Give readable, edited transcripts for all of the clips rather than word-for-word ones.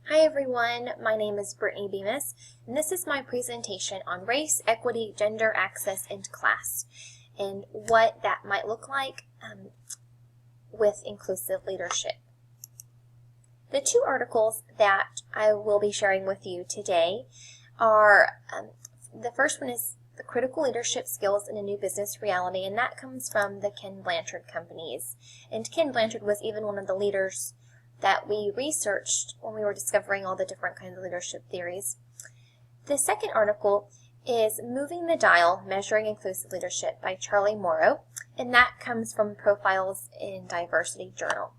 Hi everyone, my name is Brittany Bemis, and this is my presentation on race, equity, gender, access, and class, and what that might look like with inclusive leadership. The two articles that I will be sharing with you today are, the first one is The Critical Leadership Skills in a New Business Reality, and that comes from the Ken Blanchard companies. And Ken Blanchard was even one of the leaders that we researched when we were discovering all the different kinds of leadership theories. The second article is Moving the Dial, Measuring Inclusive Leadership by Charlie Morrow, and that comes from Profiles in Diversity Journal.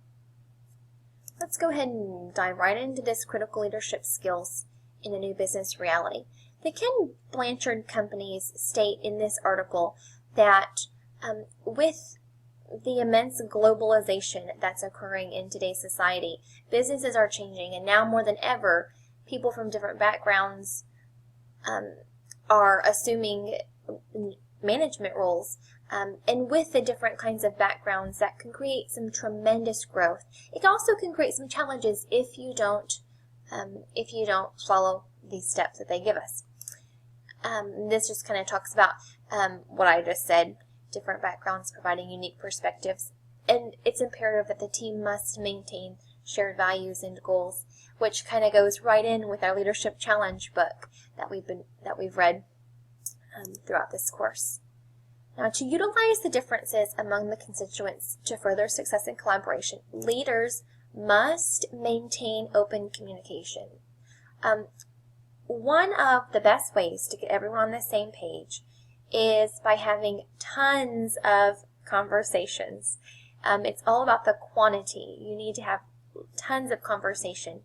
Let's go ahead and dive right into this critical leadership skills in a new business reality. The Ken Blanchard companies state in this article that with the immense globalization that's occurring in today's society, businesses are changing, and now more than ever, people from different backgrounds are assuming management roles. And with the different kinds of backgrounds, that can create some tremendous growth. It also can create some challenges if you don't follow these steps that they give us. This just kind of talks about what I just said, different backgrounds providing unique perspectives, and it's imperative that the team must maintain shared values and goals, which kind of goes right in with our leadership challenge book that we've read throughout this course. Now, to utilize the differences among the constituents to further success and collaboration, leaders must maintain open communication. One of the best ways to get everyone on the same page is by having tons of conversations. It's all about the quantity. You need to have tons of conversation.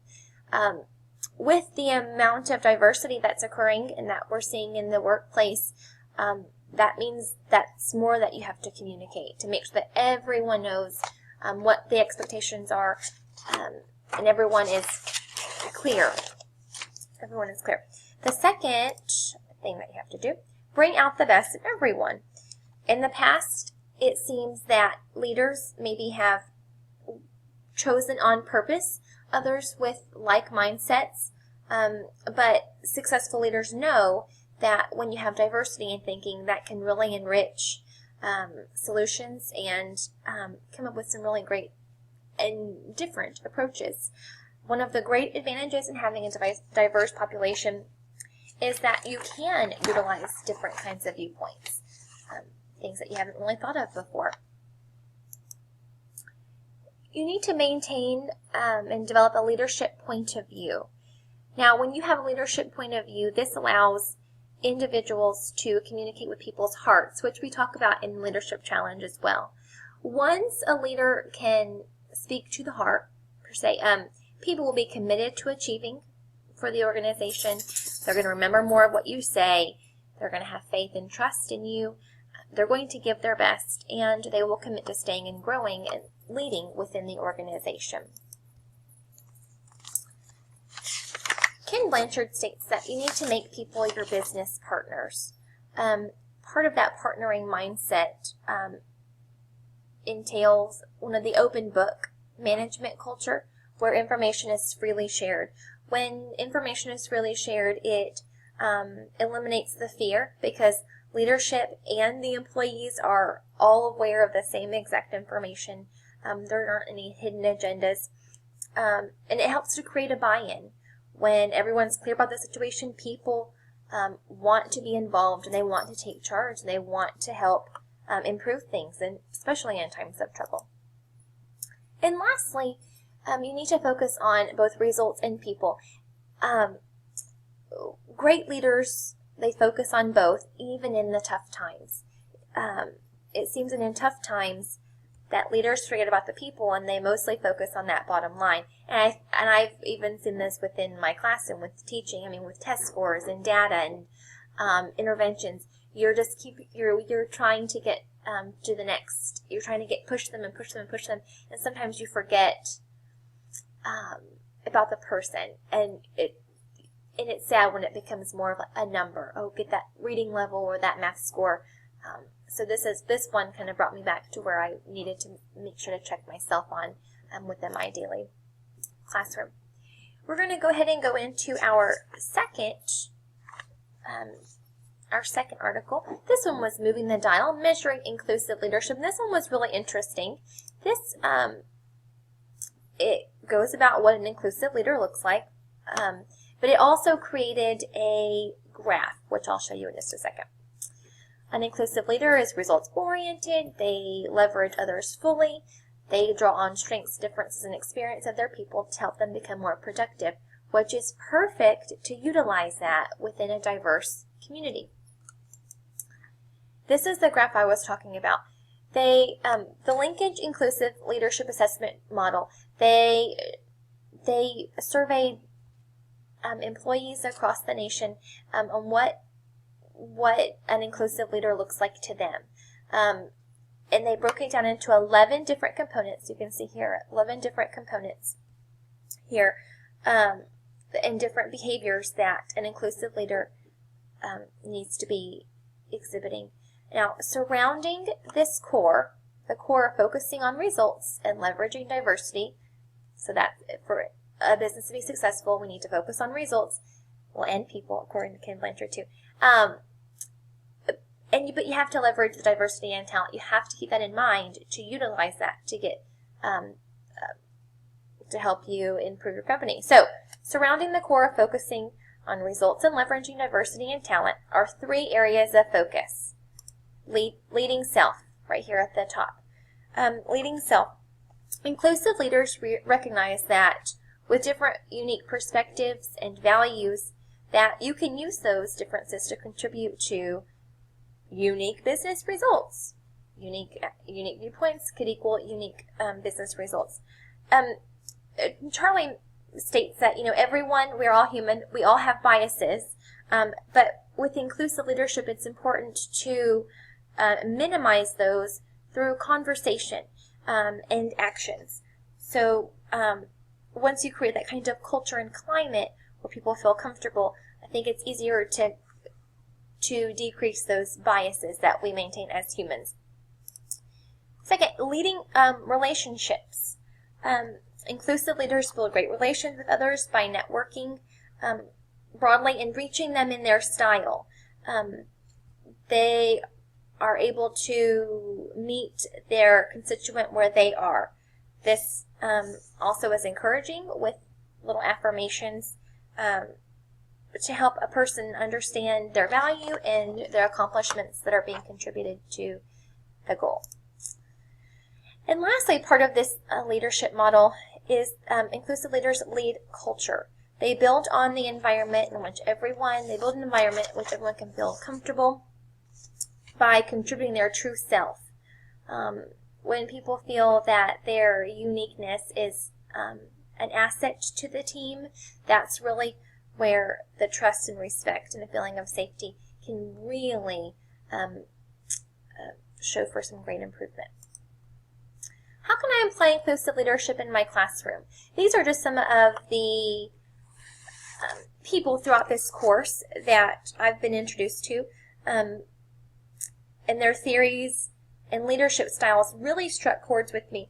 With the amount of diversity that's occurring and that we're seeing in the workplace, that means that's more that you have to communicate to make sure that everyone knows what the expectations are, and everyone is clear. Everyone is clear. The second thing that you have to do, bring out the best in everyone. In the past, it seems that leaders maybe have chosen on purpose others with like mindsets, but successful leaders know that when you have diversity in thinking, that can really enrich solutions and come up with some really great and different approaches. One of the great advantages in having a diverse population is that you can utilize different kinds of viewpoints, things that you haven't really thought of before. You need to maintain and develop a leadership point of view. Now, when you have a leadership point of view, this allows individuals to communicate with people's hearts, which we talk about in Leadership Challenge as well. Once a leader can speak to the heart, per se, people will be committed to achieving for the organization. They're going to remember more of what you say. They're going to have faith and trust in you. They're going to give their best, and they will commit to staying and growing and leading within the organization. Ken Blanchard states that you need to make people your business partners. Part of that partnering mindset entails one of the open book management culture, where information is freely shared. When information is freely shared, it eliminates the fear, because leadership and the employees are all aware of the same exact information. There aren't any hidden agendas, and it helps to create a buy-in. When everyone's clear about the situation, people want to be involved, and they want to take charge, and they want to help improve things, and especially in times of trouble. And lastly, you need to focus on both results and people. Great leaders, they focus on both, even in the tough times. It seems that in tough times that leaders forget about the people, and they mostly focus on that bottom line. And I've even seen this within my classroom with teaching. with test scores and data and interventions. You're trying to get to the next. You're trying to push them, and sometimes you forget about the person, and it's sad when it becomes more of a number. Oh, get that reading level or that math score. So this one kind of brought me back to where I needed to make sure to check myself on within my daily classroom. We're going to go ahead and go into our second article. This one was Moving the Dial, Measuring Inclusive Leadership. And this one was really interesting. This, it goes about what an inclusive leader looks like, but it also created a graph, which I'll show you in just a second. An inclusive leader is results-oriented. They leverage others fully. They draw on strengths, differences, and experience of their people to help them become more productive, which is perfect to utilize that within a diverse community. This is the graph I was talking about. The Linkage Inclusive Leadership Assessment Model, they surveyed employees across the nation on what an inclusive leader looks like to them. And they broke it down into 11 different components. You can see here 11 different components here, and different behaviors that an inclusive leader needs to be exhibiting. Now, surrounding this core, the core focusing on results and leveraging diversity, so that for a business to be successful, we need to focus on results, well, and people, according to Ken Blanchard too. But you have to leverage the diversity and talent. You have to keep that in mind to utilize that to get to help you improve your company. So, surrounding the core, focusing on results and leveraging diversity and talent are 3 areas of focus. Leading self, right here at the top. Leading self. Inclusive leaders recognize that with different unique perspectives and values, that you can use those differences to contribute to unique business results. Unique viewpoints could equal unique business results. Charlie states that, everyone, we're all human, we all have biases, but with inclusive leadership, it's important to minimize those through conversation and actions. So once you create that kind of culture and climate where people feel comfortable, I think it's easier to decrease those biases that we maintain as humans. Second, leading relationships. Inclusive leaders build great relations with others by networking broadly and reaching them in their style. They are able to meet their constituent where they are. This also is encouraging with little affirmations to help a person understand their value and their accomplishments that are being contributed to the goal. And lastly, part of this leadership model is inclusive leaders lead culture. They build on the environment in which they build an environment in which everyone can feel comfortable by contributing their true self. When people feel that their uniqueness is an asset to the team, that's really where the trust and respect and a feeling of safety can really show for some great improvement. How can I apply inclusive leadership in my classroom? These are just some of the people throughout this course that I've been introduced to, and their theories and leadership styles really struck chords with me.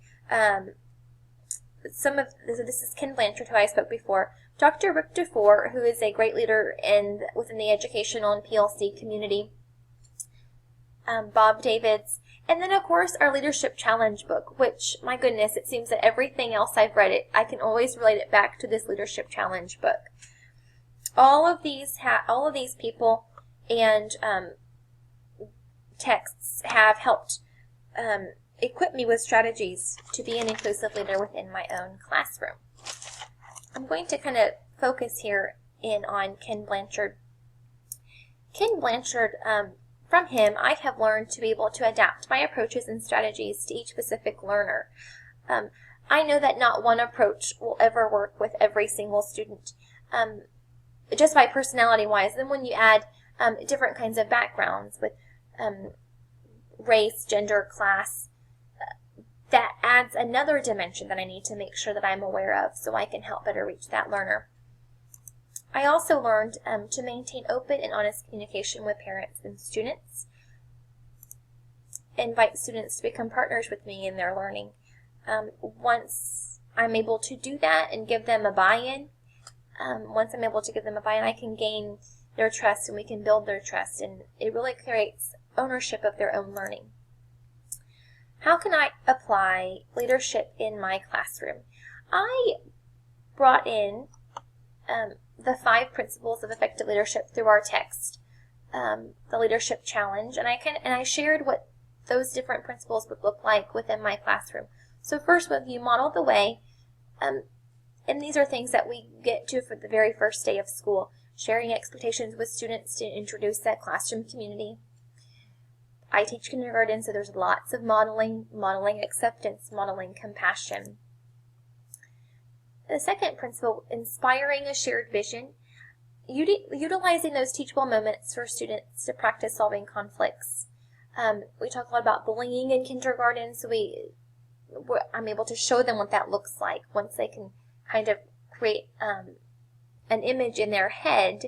This is Ken Blanchard, who I spoke before. Dr. Rick Dufour, who is a great leader within the educational and PLC community. Bob Davids. And then, of course, our Leadership Challenge book, which, my goodness, it seems that everything else I've read, I can always relate it back to this Leadership Challenge book. All of these people and texts have helped equip me with strategies to be an inclusive leader within my own classroom. I'm going to kind of focus here on Ken Blanchard. Ken Blanchard, from him, I have learned to be able to adapt my approaches and strategies to each specific learner. I know that not one approach will ever work with every single student, just by personality-wise. Then when you add different kinds of backgrounds with race, gender, class, that adds another dimension that I need to make sure that I'm aware of so I can help better reach that learner. I also learned to maintain open and honest communication with parents and students, invite students to become partners with me in their learning. Once I'm able to do that and give them a buy-in, once I'm able to give them a buy-in, I can gain their trust and we can build their trust, and it really creates ownership of their own learning. How can I apply leadership in my classroom? I brought in the 5 principles of effective leadership through our text, the leadership challenge, and I shared what those different principles would look like within my classroom. So first, when you model the way, and these are things that we get to for the very first day of school, sharing expectations with students to introduce that classroom community. I teach kindergarten, so there's lots of modeling acceptance, modeling compassion. The second principle, inspiring a shared vision, utilizing those teachable moments for students to practice solving conflicts. We talk a lot about bullying in kindergarten, so I'm able to show them what that looks like. Once they can kind of create an image in their head,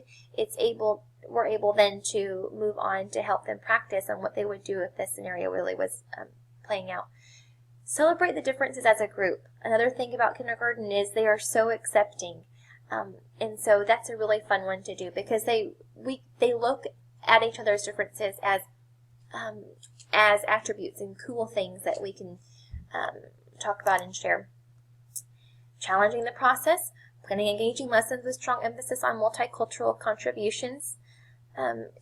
we're able then to move on to help them practice on what they would do if this scenario really was playing out. Celebrate the differences as a group. Another thing about kindergarten is they are so accepting, and so that's a really fun one to do, because they look at each other's differences as attributes and cool things that we can talk about and share. Challenging the process, planning engaging lessons with strong emphasis on multicultural contributions,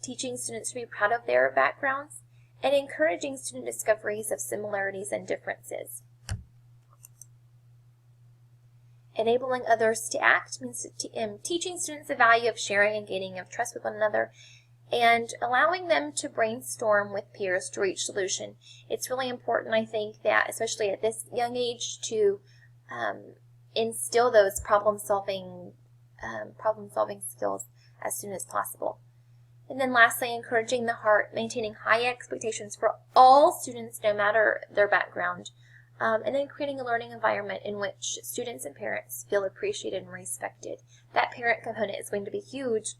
teaching students to be proud of their backgrounds, and encouraging student discoveries of similarities and differences. Enabling others to act means teaching students the value of sharing and gaining of trust with one another, and allowing them to brainstorm with peers to reach solution. It's really important, I think, that especially at this young age, to instill those problem-solving skills as soon as possible. And then lastly, encouraging the heart, maintaining high expectations for all students, no matter their background, and then creating a learning environment in which students and parents feel appreciated and respected. That parent component is going to be huge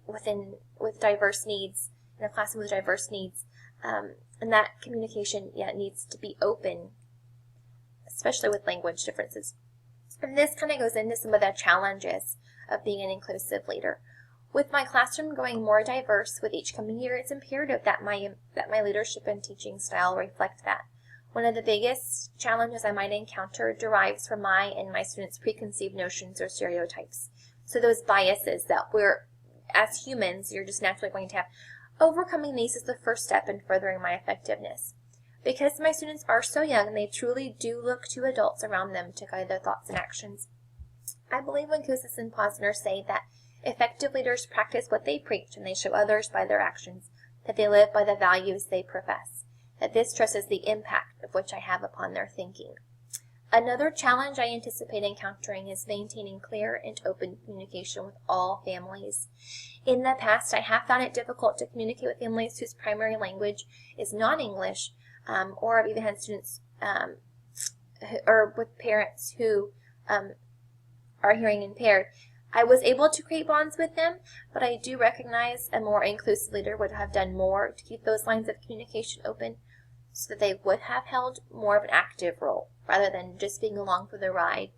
with diverse needs, in a classroom with diverse needs, and that communication needs to be open, especially with language differences. And this kind of goes into some of the challenges of being an inclusive leader. With my classroom growing more diverse with each coming year, it's imperative that my leadership and teaching style reflect that. One of the biggest challenges I might encounter derives from my and my students' preconceived notions or stereotypes. So those biases that as humans, you're just naturally going to have. Overcoming these is the first step in furthering my effectiveness. Because my students are so young and they truly do look to adults around them to guide their thoughts and actions, I believe when Kouzes and Posner say that effective leaders practice what they preach and they show others by their actions, that they live by the values they profess, that this stresses the impact of which I have upon their thinking. Another challenge I anticipate encountering is maintaining clear and open communication with all families. In the past, I have found it difficult to communicate with families whose primary language is non-English, or I've even had students or with parents who are hearing impaired. I was able to create bonds with them, but I do recognize a more inclusive leader would have done more to keep those lines of communication open so that they would have held more of an active role rather than just being along for the ride.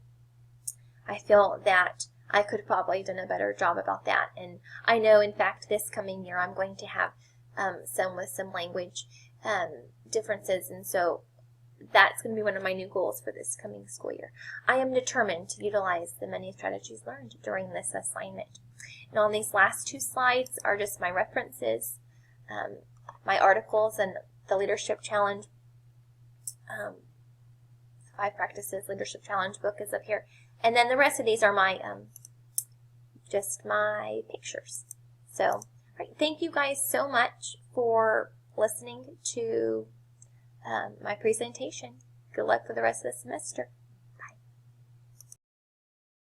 I feel that I could have probably done a better job about that, and I know, in fact, this coming year I'm going to have some with some language differences, and so that's going to be one of my new goals for this coming school year. I am determined to utilize the many strategies learned during this assignment. And on these last 2 slides are just my references, my articles, and the Leadership Challenge, 5 Practices Leadership Challenge book is up here. And then the rest of these are my, just my pictures. So, all right, thank you guys so much for listening to my presentation. Good luck for the rest of the semester.